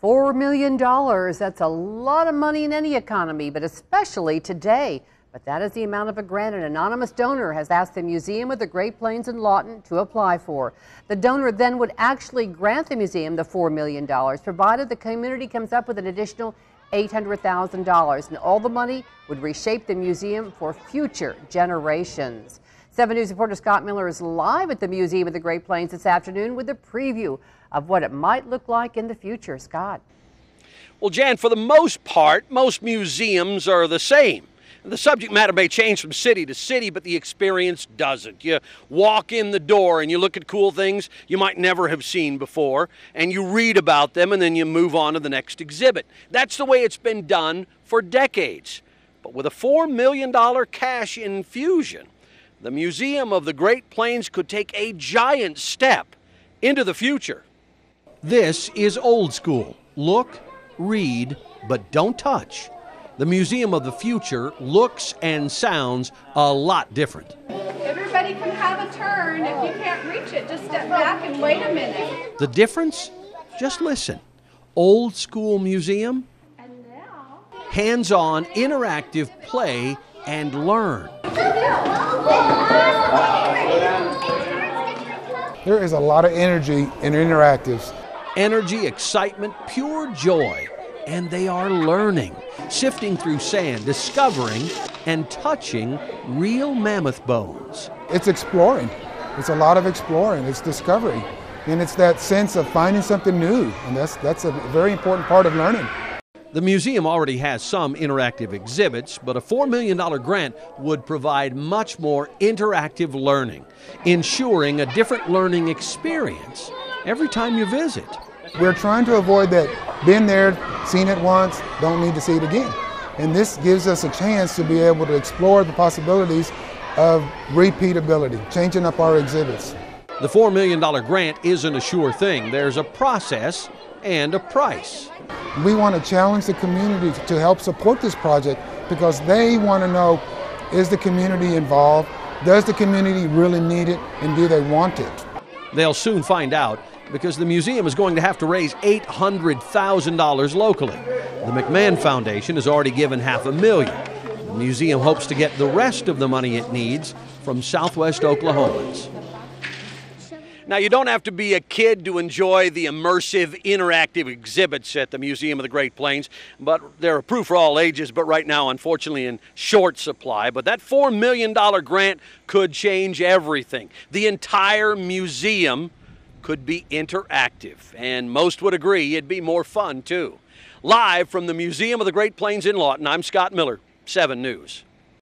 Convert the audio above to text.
$4 million, that's a lot of money in any economy, but especially today. But that is the amount of a grant an anonymous donor has asked the Museum of the Great Plains in Lawton to apply for. The donor then would actually grant the museum the $4 million, provided the community comes up with an additional $800,000, and all the money would reshape the museum for future generations. 7 News reporter Scott Miller is live at the Museum of the Great Plains this afternoon with a preview of what it might look like in the future. Scott. Well, Jan, for the most part, most museums are the same. The subject matter may change from city to city, but the experience doesn't. You walk in the door and you look at cool things you might never have seen before, and you read about them, and then you move on to the next exhibit. That's the way it's been done for decades. But with a $4 million cash infusion, the Museum of the Great Plains could take a giant step into the future. This is old school. Look, read, but don't touch. The Museum of the Future looks and sounds a lot different. Everybody can have a turn. If you can't reach it, just step back and wait a minute. The difference? Just listen. Old school museum, hands-on interactive play and learn. There is a lot of energy in interactives. Energy, excitement, pure joy. And they are learning, sifting through sand, discovering and touching real mammoth bones. It's exploring. It's a lot of exploring. It's discovery. And it's that sense of finding something new. And that's a very important part of learning. The museum already has some interactive exhibits, but a $4 million grant would provide much more interactive learning, ensuring a different learning experience every time you visit. We're trying to avoid that been there, seen it once, don't need to see it again. And this gives us a chance to be able to explore the possibilities of repeatability, changing up our exhibits. The $4 million grant isn't a sure thing. There's a process and a price. We want to challenge the community to help support this project because they want to know, is the community involved? Does the community really need it, and do they want it? They'll soon find out, because the museum is going to have to raise $800,000 locally. The McMahon Foundation has already given $500,000. The museum hopes to get the rest of the money it needs from Southwest Oklahomans. Now, you don't have to be a kid to enjoy the immersive, interactive exhibits at the Museum of the Great Plains, but they're approved for all ages, but right now, unfortunately, in short supply. But that $4 million grant could change everything. The entire museum could be interactive, and most would agree it'd be more fun, too. Live from the Museum of the Great Plains in Lawton, I'm Scott Miller, 7 News.